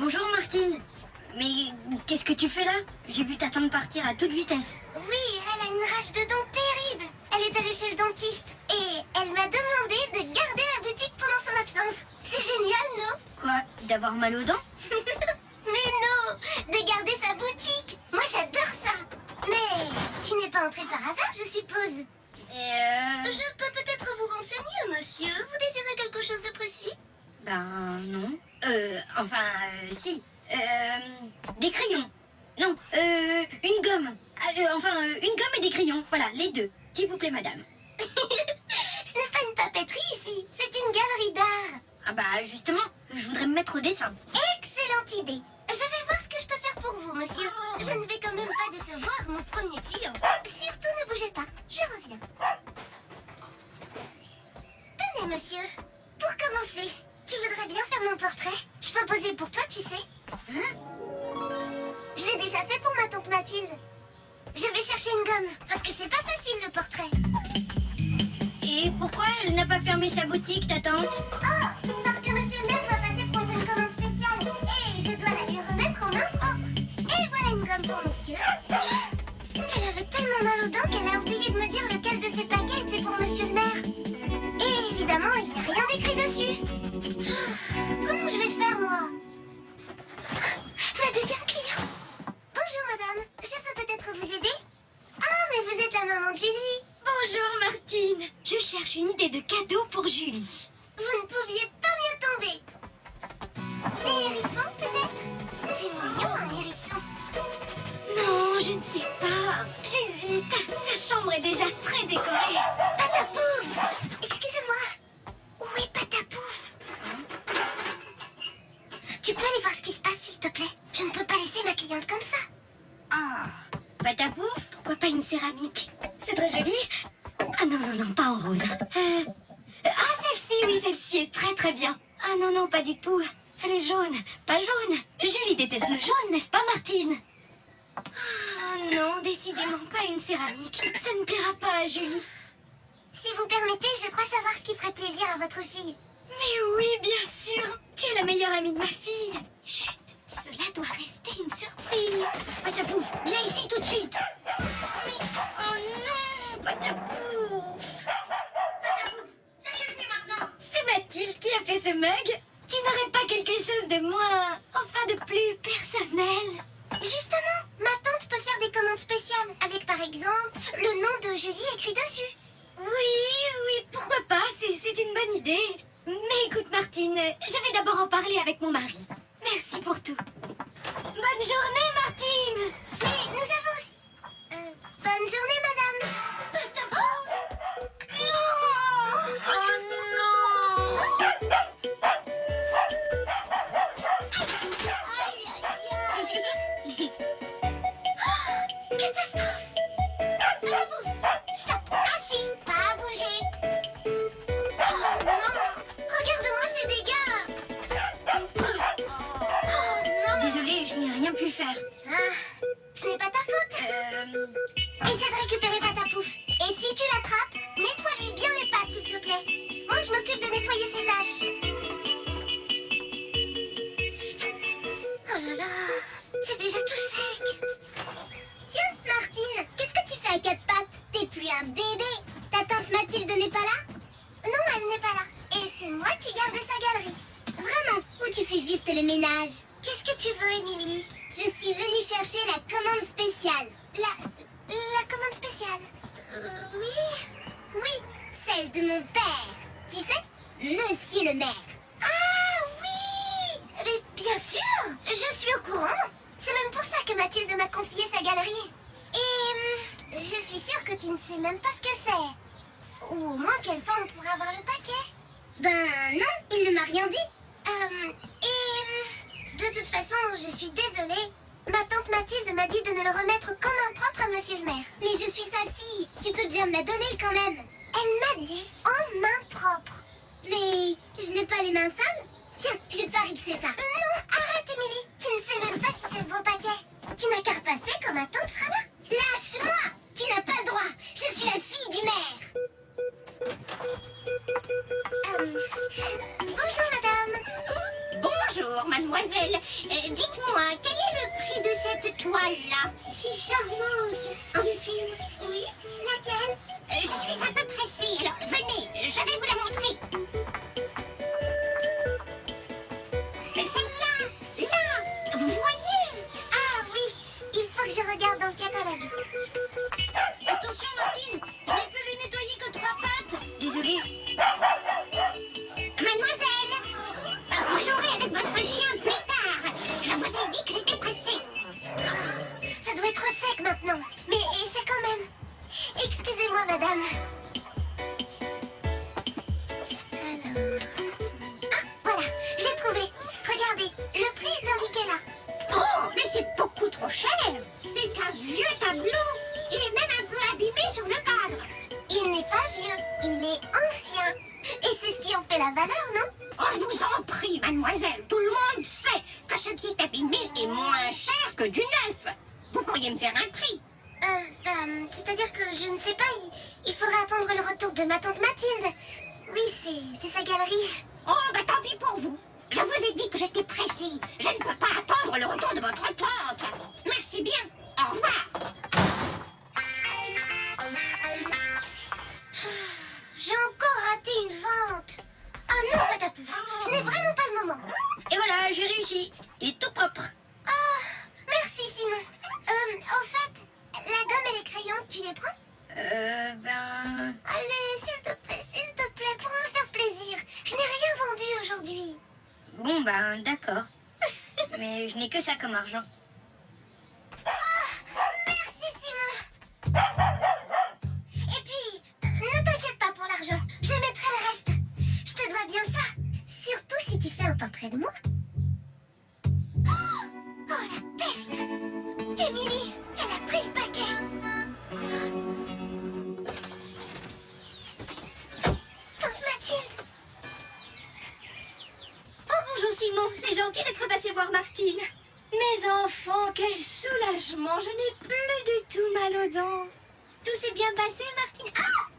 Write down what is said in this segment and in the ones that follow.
Bonjour Martine. Mais qu'est-ce que tu fais là? J'ai vu ta tante partir à toute vitesse. Oui, elle a une rage de dents terrible. Elle est allée chez le dentiste et elle m'a demandé de garder la boutique pendant son absence. C'est génial, non? Quoi? D'avoir mal aux dents? Mais non, de garder sa boutique. Moi, j'adore ça. Mais tu n'es pas entré par hasard, je suppose. Je peux peut-être vous renseigner, monsieur. Vous désirez quelque chose de précis? Ben non. Si. Des crayons. Non, une gomme. Une gomme et des crayons. Voilà, les deux. S'il vous plaît, madame. Ce n'est pas une papeterie ici, c'est une galerie d'art. Ah bah justement, je voudrais me mettre au dessin. Excellente idée. Je vais voir ce que je peux faire pour vous, monsieur. Je ne vais quand même pas décevoir mon premier client. Surtout ne bougez pas, je reviens. Tenez, monsieur. Pour commencer, tu voudrais bien faire mon portrait? Je peux poser pour toi, tu sais. Hein? Je l'ai déjà fait pour ma tante Mathilde. Je vais chercher une gomme, parce que c'est pas facile le portrait. Et pourquoi elle n'a pas fermé sa boutique, ta tante? Oh, parce que monsieur le maire doit passer prendre une commande spéciale. Et je dois la lui remettre en main propre. Et voilà une gomme pour monsieur. Elle avait tellement mal aux dents qu'elle a oublié de me dire lequel de ses paquets était pour monsieur le maire. Et évidemment, il n'y a rien d'écrit dessus. Comment je vais faire, moi? Ma deuxième client. Bonjour, madame. Je peux peut-être vous aider? Ah, mais vous êtes la maman de Julie. Bonjour Martine, je cherche une idée de cadeau pour Julie. Vous ne pouviez pas mieux tomber. Des hérissons, peut-être? C'est mignon, un hérisson. Non, je ne sais pas, j'hésite. Sa chambre est déjà très décorée. Patapouf! Excusez-moi. Où est Patapouf? Tu peux aller voir ce qui se passe, s'il te plaît? Je ne peux pas laisser ma cliente comme ça. Ah, patapouf? Pourquoi pas une céramique? C'est très joli. Ah non, non, non, pas en rose. Celle-ci, oui, celle-ci est très très bien. Ah non, non, pas du tout. Elle est jaune, pas jaune. Julie déteste le jaune, n'est-ce pas Martine? Oh non, décidément pas une céramique. Ça ne plaira pas à Julie. Si vous permettez, je crois savoir ce qui ferait plaisir à votre fille. Mais oui, bien sûr. Tu es la meilleure amie de ma fille. Chut, cela doit rester une surprise. Patapouf, viens ici tout de suite. Mais, oh non, Patapouf. Patapouf, ça suffit maintenant. C'est Mathilde qui a fait ce mug. Tu n'aurais pas quelque chose de moins... enfin de plus personnel? Justement, ma tante peut faire des commandes spéciales avec, par exemple, le nom de Julie écrit dessus. Oui, pourquoi pas, c'est une bonne idée. Mais écoute Martine, je vais d'abord en parler avec mon mari. Merci pour tout. Bonne journée Martine. Mais nous avons aussi... bonne journée, madame. Non. Oh non. Aïe, aïe, aïe. Oh, catastrophe. Patapouf, stop, assis, pas à bouger. Oh non, regarde-moi ces dégâts. Oh non. Désolée, je n'ai rien pu faire. Ah, ce n'est pas ta faute. Essaie de récupérer Patapouf. Et si tu l'attrapes, nettoie-lui bien les pattes, s'il te plaît. Moi, je m'occupe de nettoyer ses taches. Oh là là, c'est déjà tout sec. Tiens, Martine, qu'est-ce que tu fais à quatre pattes? T'es plus un bébé. Ta tante Mathilde n'est pas là? Non, elle n'est pas là. Et c'est moi qui garde sa galerie. Vraiment, ou tu fais juste le ménage? Qu'est-ce que tu veux, Émilie? Je suis venue chercher la commande spéciale. La commande spéciale? Oui, celle de mon père. Tu sais, monsieur le maire. Ah oui! Mais bien sûr, je suis au courant. C'est même pour ça que Mathilde m'a confié sa galerie. Et je suis sûre que tu ne sais même pas ce que c'est. Ou au moins quelle forme pourrait avoir le paquet. Ben non, il ne m'a rien dit. De toute façon, je suis désolée. Ma tante Mathilde m'a dit de ne le remettre qu'en main propre à monsieur le maire. Mais je suis sa fille, tu peux bien me la donner quand même. Elle m'a dit en main propre. Mais je n'ai pas les mains sales. Tiens, je parie que c'est ça. Non, arrête Émilie, tu ne sais même pas si c'est le bon paquet. Tu n'as qu'à repasser quand ma tante sera là. Lâche-moi, tu n'as pas le droit. Je suis la fille du maire. Bonjour madame. Bonjour, mademoiselle. Dites-moi, quel est le prix de cette toile-là? Si charmante. En vitrine? Oui. Laquelle? Je suis un peu pressée, alors venez, je vais vous la montrer. Celle-là, là, vous voyez? Ah oui, il faut que je regarde dans le catalogue. Attention, Martine, je ne peux lui nettoyer que 3 pattes. Désolée. Mademoiselle, vous jouerez avec votre chien plus tard. Je vous ai dit que j'étais pressée. Ça doit être sec maintenant, mais c'est quand même. Excusez-moi, madame. Alors... Ah, voilà, j'ai trouvé. Regardez, le prix est indiqué là. Oh, mais c'est beaucoup trop cher. C'est un vieux tableau. Il est même un peu abîmé sur le cadre. Il n'est pas vieux, il est ancien. Et c'est ce qui en fait la valeur, non? Oh, je vous en prie, mademoiselle. Tout le monde sait que ce qui est abîmé est moins cher que du neuf. Vous pourriez me faire un prix. C'est-à-dire que je ne sais pas, il faudra attendre le retour de ma tante Mathilde. Oui, c'est sa galerie. Oh, bah tant pis pour vous. Je vous ai dit que j'étais pressée. Je ne peux pas attendre le retour de votre tante. Merci bien. Au revoir. J'ai encore raté une vente. Oh non, Patapouf, ce n'est vraiment pas le moment. Et voilà, j'ai réussi. Il est tout propre. Ah, merci Simon. Au fait, la gomme et les crayons, tu les prends? Allez, s'il te plaît, pour me faire plaisir. Je n'ai rien vendu aujourd'hui. Bon, d'accord. Mais je n'ai que ça comme argent. Merci Simon. Et puis, ne t'inquiète pas pour l'argent. Je mettrai le reste. Je te dois bien ça. Surtout si tu fais un portrait de moi. Oh, la peste. Émilie, elle a pris le paquet. Tante Mathilde. Oh, bonjour Simon, c'est gentil d'être passé voir Martine. Mes enfants, quel soulagement, je n'ai plus du tout mal aux dents. Tout s'est bien passé, Martine? Ah!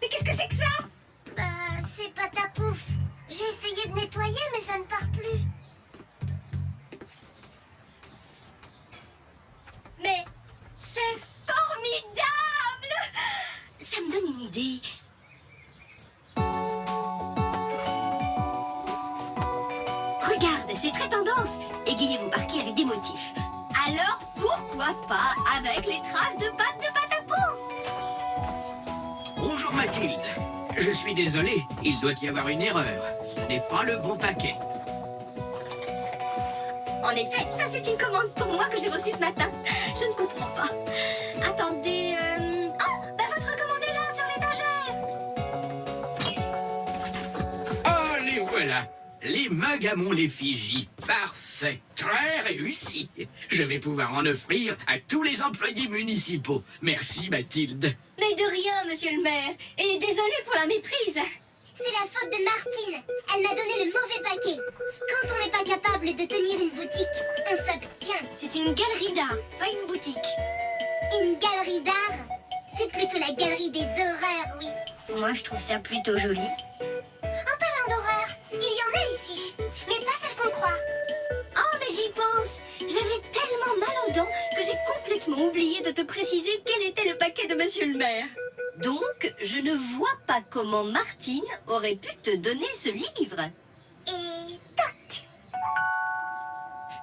Mais qu'est-ce que c'est que ça? C'est pas ta pouffe. J'ai essayé de nettoyer, mais ça ne part plus. Mais c'est formidable! Ça me donne une idée. Regarde, c'est très tendance. Égayez vos parquets avec des motifs. Alors pourquoi pas avec les traces de pattes de Patapon? Bonjour Mathilde. Je suis désolé, il doit y avoir une erreur. Ce n'est pas le bon paquet. En effet, ça c'est une commande pour moi que j'ai reçue ce matin. Je ne comprends pas. Attendez, oh, votre commande est là, sur l'étagère. Oh, les voilà. Les mugs à mon effigie. Parfait. Très réussi. Je vais pouvoir en offrir à tous les employés municipaux. Merci Mathilde. Mais de rien, monsieur le maire. Et désolé pour la méprise. C'est la faute de Martine. Elle m'a donné le mauvais paquet. Quand on n'est pas capable de tenir une boutique, on s'abstient. C'est une galerie d'art, pas une boutique. Une galerie d'art? C'est plutôt la galerie des horreurs, oui. Moi, je trouve ça plutôt joli. En parlant d'horreur, il y en a ici, mais pas celle qu'on croit. Oh, mais j'y pense. J'avais tellement mal aux dents que j'ai complètement oublié de te préciser quel était le paquet de monsieur le maire. Donc, je ne vois pas comment Martine aurait pu te donner ce livre. Et toc.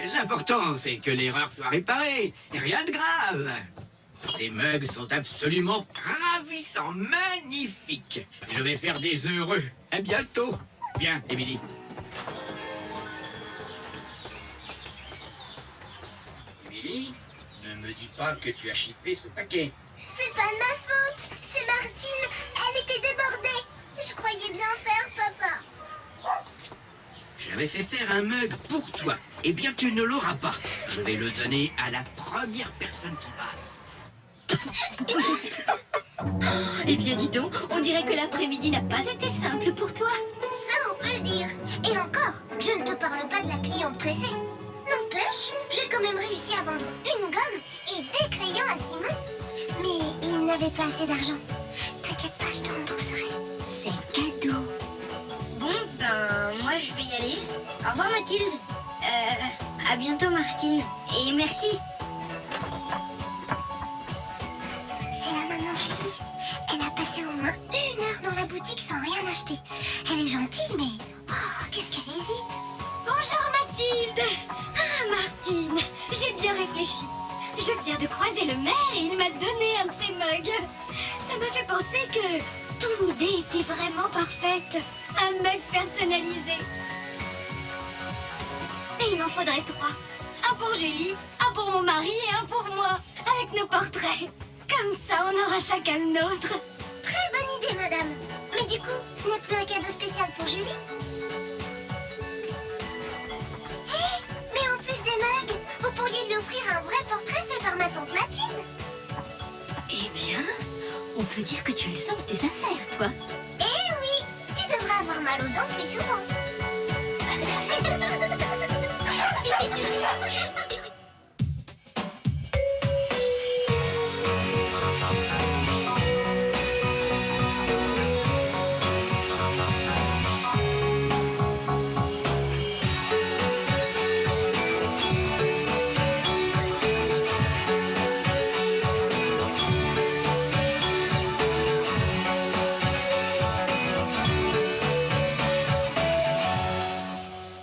L'important, c'est que l'erreur soit réparée. Rien de grave. Ces mugs sont absolument ravissants, magnifiques. Je vais faire des heureux. À bientôt. Viens, Émilie. Émilie, ne me dis pas que tu as chippé ce paquet. C'est pas de ma faute, c'est Martine. Elle était débordée. Je croyais bien faire, papa. J'avais fait faire un mug pour toi. Eh bien, tu ne l'auras pas. Je vais le donner à la première personne qui passe. Eh bien, dis donc, on dirait que l'après-midi n'a pas été simple pour toi. Ça, on peut le dire. Et encore, je ne te parle pas de la cliente pressée. N'empêche, j'ai quand même réussi à vendre une gomme et des crayons à Simon. Mais il n'avait pas assez d'argent. T'inquiète pas, je te rembourserai. C'est cadeau. Bon, moi, je vais y aller. Au revoir, Mathilde. À bientôt, Martine. Et merci. C'est la maman Julie. Elle a passé au moins 1 heure dans la boutique sans rien acheter. Elle est gentille, mais... Oh, qu'est-ce qu'elle hésite. Bonjour Mathilde. Ah Martine, j'ai bien réfléchi. Je viens de croiser le maire et il m'a donné un de ses mugs. Ça m'a fait penser que ton idée était vraiment parfaite. Un mug personnalisé. Et il m'en faudrait 3. Un pour Julie, un pour mon mari et un pour moi. Avec nos portraits. Comme ça, on aura chacun le nôtre. Très bonne idée, madame. Mais du coup, ce n'est plus un cadeau spécial pour Julie? Mais en plus des mugs, vous pourriez lui offrir un vrai portrait fait par ma tante Mathilde. Eh bien, on peut dire que tu as le sens des affaires, toi. Eh oui, tu devrais avoir mal aux dents plus souvent.